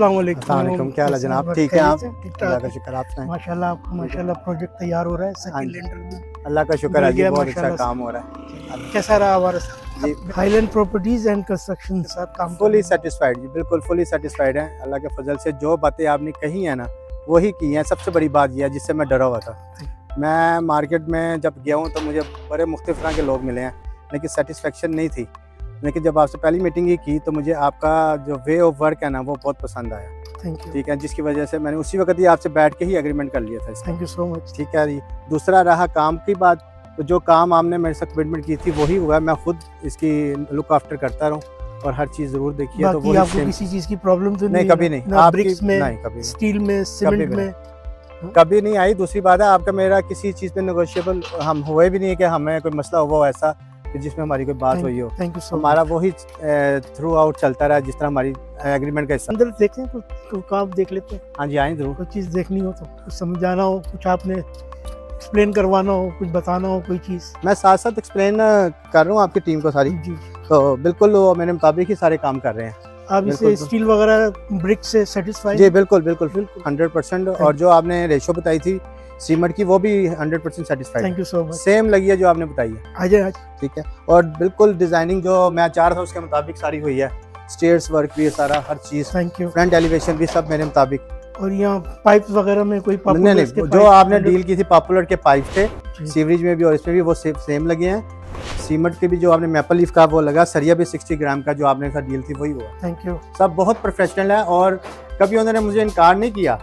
अस्सलाम वालेकुम। क्या हाल है जनाब? ठीक है आप? अल्लाह का शुक्र। आप सुनाएं? माशाल्लाह आपका माशाल्लाह प्रोजेक्ट तैयार हो रहा है। सेकंड लेंटर अल्लाह का शुक्र है जी, बहुत अच्छा माशाल्लाह काम हो रहा है कैसा रहा हमारा जी। हाईलैंड प्रॉपर्टीज एंड कंस्ट्रक्शन के साथ काम? फुली सेटिस्फाइड जी, बिल्कुल फुली सेटिस्फाइड है। अल्लाह के फजल से जो बातें आपने कही है ना वही की हैं। सबसे बड़ी बात यह है जिससे मैं डरा हुआ था। मैं मार्केट में जब गया हूँ तो मुझे बड़े मुख्तलिफ तरह के लोग मिले हैं, लेकिन सेटिस्फेक्शन नहीं थी। लेकिन जब आपसे पहली मीटिंग ही की तो मुझे आपका जो वे ऑफ वर्क है ना वो बहुत पसंद आया। Thank you. ठीक है, जिसकी वजह से मैंने उसी वक्त ही आपसे बैठ के ही एग्रीमेंट कर लिया था। Thank you so much. ठीक है जी। दूसरा रहा काम की बात, तो जो काम आपने मेरे से कमिटमेंट की थी वही हुआ। मैं खुद इसकी लुक आफ्टर करता रहूँ और हर चीज़ ज़रूर देखिए। तो वो आपको किसी चीज़ की प्रॉब्लम तो नहीं? कभी नहीं। आप ब्रिक्स में, नहीं कभी, स्टील में, सीमेंट में कभी नहीं आई। दूसरी बात है आपका मेरा किसी चीज़ पे नेगोशिएबल हम हुए भी नहीं है कि हमें कोई मसला हुआ ऐसा कि जिसमें हमारी कोई बात हुई हो। Thank you so much. हमारा वही थ्रू आउट चलता रहा जिस तरह हमारी एग्रीमेंट का हिस्सा। अंदर देखें कुछ काम देख लेते हैं। हाँ जी, आए जरूर। कोई चीज़ देखनी हो तो कुछ समझाना हो, कुछ आपने एक्सप्लेन करवाना हो, कुछ बताना हो, कोई चीज़। मैं साथ साथ एक्सप्लेन कर रहा हूँ आपकी टीम को सारी जी। तो बिल्कुल वो मेरे मुताबिक ही सारे काम कर रहे हैं। आप इसे स्टील वगैरह ब्रिक से सेटिस्फाइड? जी बिल्कुल बिल्कुल 100%। और जो आपने रेशो बताई थी सीमेंट की वो भी 100% satisfied. Thank you so much. Same लगी है जो आपने बताई है। आज ठीक है। और बिल्कुल डिजाइनिंग जो मैं चाह रहा था उसके मुताबिक सारी हुई है। स्टेयर्स वर्क भी है सारा, हर चीज। Thank you. फ्रंट एलिवेशन भी सब मेरे मुताबिक। और यहाँ पाइप्स वगैरह में कोई नहीं, जो आपने डील की थी पॉपुलर के पाइप थे, सीवरेज में भी और इसमें भी वो सेम लगे हैं। सीमेंट के भी जो आपने मैपल लीफ का वो लगा, सरिया भी 60 ग्राम का जो आपने साथ डील थी वही हुआ। Thank you. सब बहुत प्रोफेशनल है और कभी उन्होंने मुझे इनकार नहीं किया।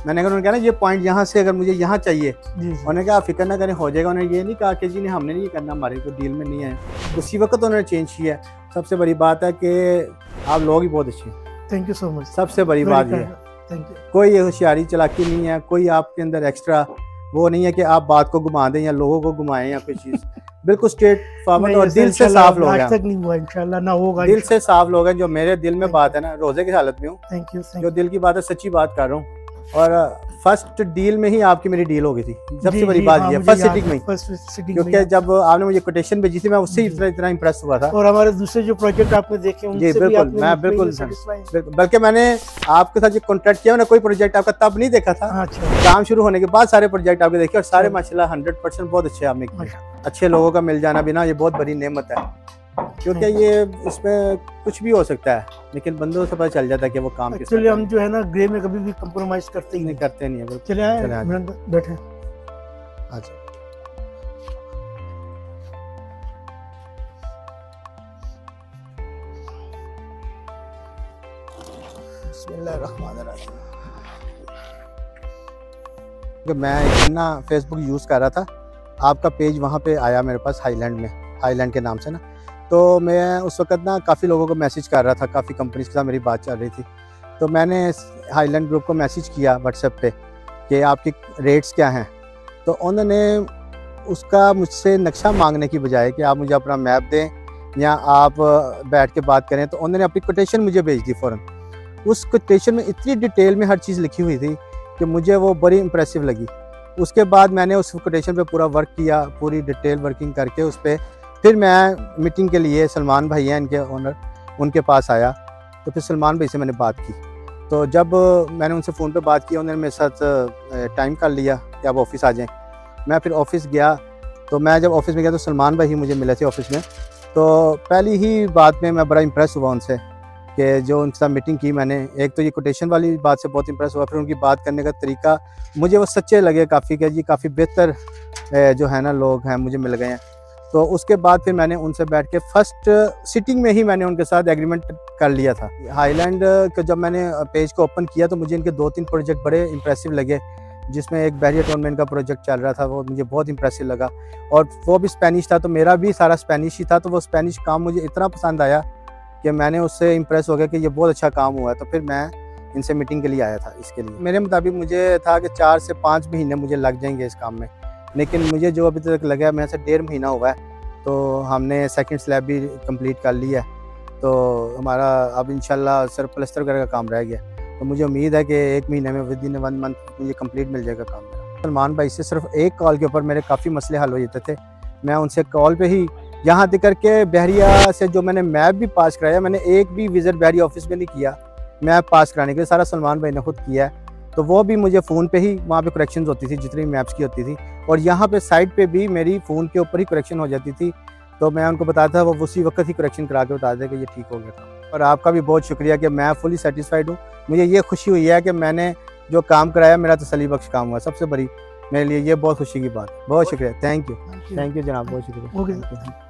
मैंने कहा उन्होंने कहा ना ये पॉइंट यहाँ से अगर मुझे यहाँ चाहिए, उन्होंने कहा फिक्र ना करें हो जाएगा। उन्होंने ये नहीं कहा कि जी नहीं हमने नहीं करना, हमारे को डील में नहीं है। उसी वक्त उन्होंने चेंज किया। सबसे बड़ी बात है कि आप लोग ही बहुत अच्छे हैं। Thank you so much. सबसे बड़ी बात ये है, थैंक यू। कोई होशियारी चलाकी नहीं है, कोई आपके अंदर एक्स्ट्रा वो नहीं है कि आप बात को घुमा दें या लोगों को घुमाएं या कोई चीज़। बिल्कुल स्ट्रेट फॉरवर्ड और दिल से साफ लोग हैं। आज तक नहीं हुआ, इंशाल्लाह ना होगा। दिल से साफ लोग हैं। जो मेरे दिल में बात है ना, रोजे की हालत में हूँ। Thank you. जो दिल की बात है सच्ची बात कर रहा हूँ। और फर्स्ट डील में ही आपकी मेरी डील हो गई थी। सबसे बड़ी बात ये फर्स्ट सिटिंग में, क्योंकि जब आपने मुझे कोटेशन भेजी थी मैं उससे इतना इंप्रेस हुआ था। और हमारे दूसरे जो प्रोजेक्ट आपने देखे उनसे जी बिल्कुल, मैं बिल्कुल बल्कि मैंने आपके साथ जो कॉन्ट्रैक्ट किया ना, कोई प्रोजेक्ट आपका तब नहीं देखा था। काम शुरू होने के बाद सारे प्रोजेक्ट आपके देखे और सारे माशाल्लाह 100% बहुत अच्छे आपने किए। अच्छे लोगों का मिल जाना भी ना ये बहुत बड़ी नेमत है, क्योंकि ये इसमें कुछ भी हो सकता है लेकिन बंदों से पता चल जाता है कि वो काम किस तरह। हम जो है ना ग्रे में कभी भी कंप्रोमाइज करते ही नहीं है। चले बैठे। अच्छा मैं ना फेसबुक यूज़ कर रहा था, आपका पेज वहाँ पे आया मेरे पास हाईलैंड में, हाईलैंड के नाम से ना। तो मैं उस वक्त ना काफ़ी लोगों को मैसेज कर रहा था, काफ़ी कंपनीज के साथ मेरी बात चल रही थी। तो मैंने हाईलैंड ग्रुप को मैसेज किया व्हाट्सएप पे कि आपके रेट्स क्या हैं। तो उन्होंने उसका मुझसे नक्शा मांगने की बजाय कि आप मुझे अपना मैप दें या आप बैठ के बात करें, तो उन्होंने अपनी कोटेशन मुझे भेज दी फ़ौरन। उस कोटेशन में इतनी डिटेल में हर चीज़ लिखी हुई थी कि मुझे वो बड़ी इंप्रेसिव लगी। उसके बाद मैंने उस कोटेशन पे पूरा वर्क किया, पूरी डिटेल वर्किंग करके उस पर फिर मैं मीटिंग के लिए सलमान भाई हैं इनके ओनर, उनके पास आया। तो फिर सलमान भाई से मैंने बात की। तो जब मैंने उनसे फ़ोन पे बात की उन्होंने मेरे साथ टाइम कर लिया कि आप ऑफ़िस आ जाएं। मैं फिर ऑफ़िस गया। तो मैं जब ऑफ़िस में गया तो सलमान भाई मुझे मिले थे ऑफ़िस में। तो पहली ही बात में मैं बड़ा इम्प्रेस हुआ उनसे कि जो उनके साथ मीटिंग की मैंने। एक तो ये कोटेशन वाली बात से बहुत इम्प्रेस हुआ, फिर उनकी बात करने का तरीका मुझे वो सच्चे लगे काफ़ी कि जी काफ़ी बेहतर जो है ना लोग हैं मुझे मिल गए हैं। तो उसके बाद फिर मैंने उनसे बैठ के फर्स्ट सिटिंग में ही मैंने उनके साथ एग्रीमेंट कर लिया था। हाईलैंड का जब मैंने पेज को ओपन किया तो मुझे इनके 2-3 प्रोजेक्ट बड़े इंप्रेसिव लगे, जिसमें एक बैरियर टोर्नामेंट का प्रोजेक्ट चल रहा था, वो मुझे बहुत इंप्रेसिव लगा। और वो भी स्पेनिश था, तो मेरा भी सारा स्पेनिश ही था। तो वो स्पेनिश काम मुझे इतना पसंद आया कि मैंने उससे इम्प्रेस हो गया कि ये बहुत अच्छा काम हुआ है। तो फिर मैं इनसे मीटिंग के लिए आया था। इसके लिए मेरे मुताबिक मुझे था कि 4 से 5 महीने मुझे लग जाएंगे इस काम में, लेकिन मुझे जो अभी तक लगा मेरे से 1.5 महीना हुआ है। तो हमने सेकंड स्लैब भी कंप्लीट कर लिया है। तो हमारा अब इंशाल्लाह सिर्फ प्लस्तर वगैरह का काम रह गया। तो मुझे उम्मीद है कि 1 महीने में विद इन 1 मंथ मुझे कंप्लीट मिल जाएगा काम मेरा। सलमान भाई से सिर्फ एक कॉल के ऊपर मेरे काफ़ी मसले हल हो जाते थे। मैं उनसे कॉल पे ही यहाँ तक करके बहरिया से जो मैंने मैप भी पास कराया, मैंने एक भी विज़िट बहरिया ऑफिस में नहीं किया मैप पास कराने के लिए सारा सलमान भाई ने खुद किया है। तो वो भी मुझे फ़ोन पे ही वहाँ पे करेक्शंस होती थी जितनी मैप्स की होती थी, और यहाँ पे साइट पे भी मेरी फ़ोन के ऊपर ही करेक्शन हो जाती थी। तो मैं उनको बताता था, वो उसी वक्त ही करेक्शन करा के बताते थे कि ये ठीक हो गया था। और आपका भी बहुत शुक्रिया कि मैं फुली सेटिस्फाइड हूँ। मुझे ये खुशी हुई है कि मैंने जो काम कराया मेरा तसल्ली बख्श काम हुआ, सबसे बड़ी मेरे लिए ये बहुत खुशी की बात है। बहुत शुक्रिया, थैंक यू जनाब, बहुत शुक्रिया। ओके।